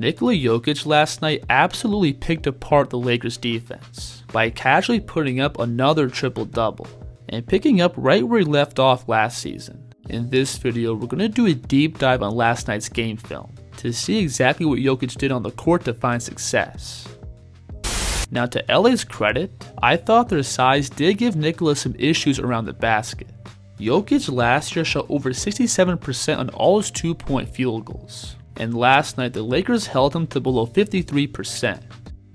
Nikola Jokic last night absolutely picked apart the Lakers defense by casually putting up another triple-double and picking up right where he left off last season. In this video, we're going to do a deep dive on last night's game film to see exactly what Jokic did on the court to find success. Now, to LA's credit, I thought their size did give Nikola some issues around the basket. Jokic last year shot over 67% on all his 2-point field goals, and last night the Lakers held him to below 53%,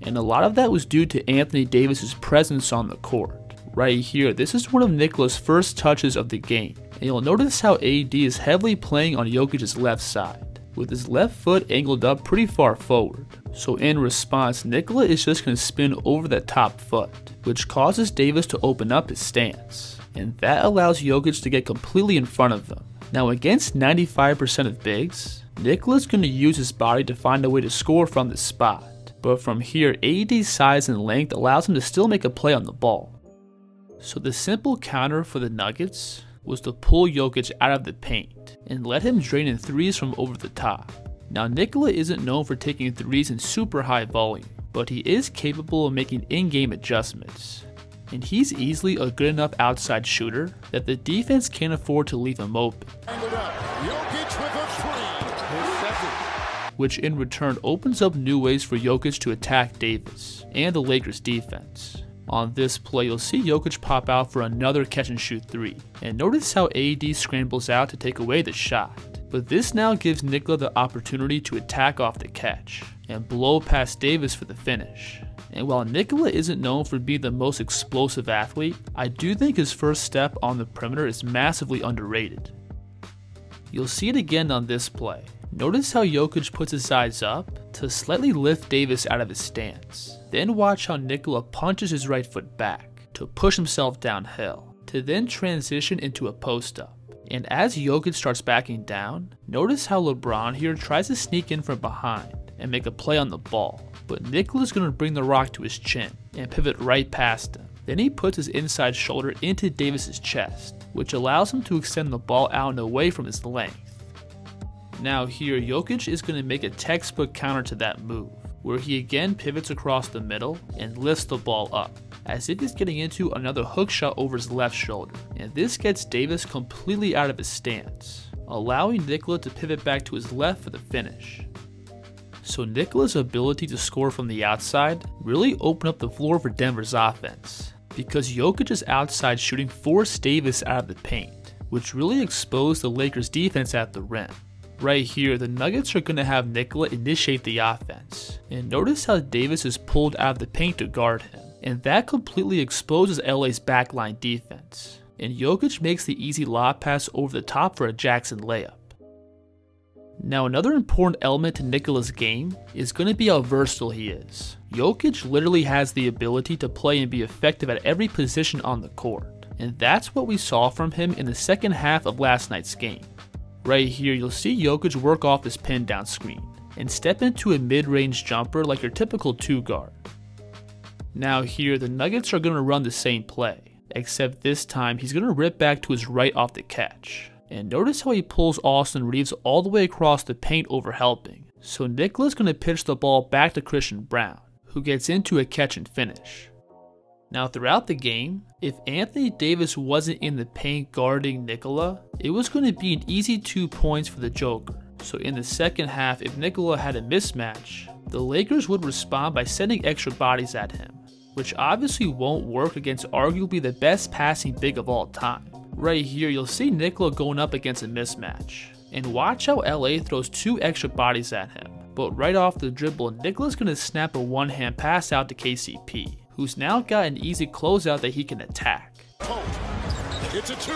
and a lot of that was due to Anthony Davis's presence on the court. Right here, this is one of Nikola's first touches of the game, and you'll notice how AD is heavily playing on Jokic's left side, with his left foot angled up pretty far forward. So in response, Nikola is just going to spin over that top foot, which causes Davis to open up his stance, and that allows Jokic to get completely in front of him. Now against 95% of bigs, Nikola's going to use his body to find a way to score from this spot, but from here AD's size and length allows him to still make a play on the ball. So the simple counter for the Nuggets was to pull Jokic out of the paint and let him drain in threes from over the top. Now Nikola isn't known for taking threes in super high volume, but he is capable of making in-game adjustments, and he's easily a good enough outside shooter that the defense can't afford to leave him open, which in return opens up new ways for Jokic to attack Davis and the Lakers defense. On this play, you'll see Jokic pop out for another catch and shoot three, and notice how AD scrambles out to take away the shot. But this now gives Nikola the opportunity to attack off the catch and blow past Davis for the finish. And while Nikola isn't known for being the most explosive athlete, I do think his first step on the perimeter is massively underrated. You'll see it again on this play. Notice how Jokic puts his sides up to slightly lift Davis out of his stance. Then watch how Nikola punches his right foot back to push himself downhill, to then transition into a post-up. And as Jokic starts backing down, notice how LeBron here tries to sneak in from behind and make a play on the ball, but Nikola's going to bring the rock to his chin and pivot right past him. Then he puts his inside shoulder into Davis's chest, which allows him to extend the ball out and away from his length. Now here, Jokic is going to make a textbook counter to that move, where he again pivots across the middle and lifts the ball up, as if he's getting into another hook shot over his left shoulder, and this gets Davis completely out of his stance, allowing Nikola to pivot back to his left for the finish. So Nikola's ability to score from the outside really opened up the floor for Denver's offense, because Jokic's outside shooting forced Davis out of the paint, which really exposed the Lakers' defense at the rim. Right here, the Nuggets are going to have Nikola initiate the offense, and notice how Davis is pulled out of the paint to guard him, and that completely exposes LA's backline defense, and Jokic makes the easy lob pass over the top for a Jackson layup. Now another important element to Nikola's game is going to be how versatile he is. Jokic literally has the ability to play and be effective at every position on the court, and that's what we saw from him in the second half of last night's game. Right here, you'll see Jokic work off this pin down screen and step into a mid-range jumper like your typical 2-guard. Now here, the Nuggets are going to run the same play, except this time he's going to rip back to his right off the catch. And notice how he pulls Austin Reeves all the way across the paint over helping. So Nikola's going to pitch the ball back to Christian Braun, who gets into a catch and finish. Now throughout the game, if Anthony Davis wasn't in the paint guarding Nikola, it was going to be an easy 2 points for the Joker. So in the second half, if Nikola had a mismatch, the Lakers would respond by sending extra bodies at him, which obviously won't work against arguably the best passing big of all time. Right here, you'll see Nikola going up against a mismatch, and watch how LA throws 2 extra bodies at him. But right off the dribble, Nikola's going to snap a one-hand pass out to KCP, who's now got an easy closeout that he can attack. It's a 2.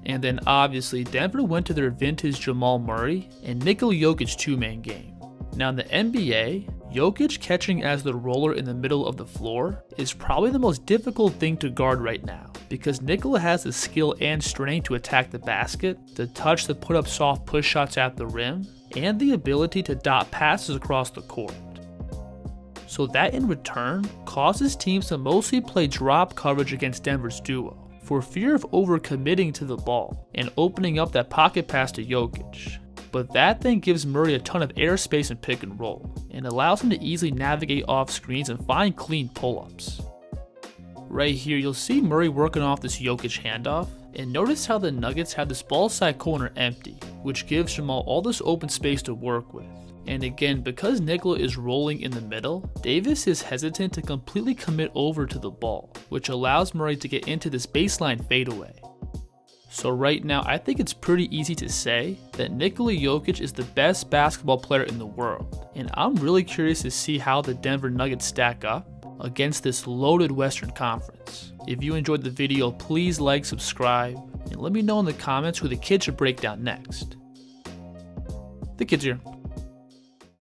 And then obviously Denver went to their vintage Jamal Murray and Nikola Jokic 2-man game. Now in the NBA, Jokic catching as the roller in the middle of the floor is probably the most difficult thing to guard right now, because Nikola has the skill and strength to attack the basket, the touch to put up soft push shots at the rim, and the ability to dot passes across the court. So that in return causes teams to mostly play drop coverage against Denver's duo, for fear of overcommitting to the ball and opening up that pocket pass to Jokic. but that then gives Murray a ton of airspace in pick and roll, and allows him to easily navigate off screens and find clean pull-ups. Right here, you'll see Murray working off this Jokic handoff, and notice how the Nuggets have this ball side corner empty, which gives Jamal all this open space to work with. And again, because Nikola is rolling in the middle, Davis is hesitant to completely commit over to the ball, which allows Murray to get into this baseline fadeaway. So right now, I think it's pretty easy to say that Nikola Jokic is the best basketball player in the world, and I'm really curious to see how the Denver Nuggets stack up against this loaded Western Conference. If you enjoyed the video, please like, subscribe, and let me know in the comments who the kid should break down next. The kid's here.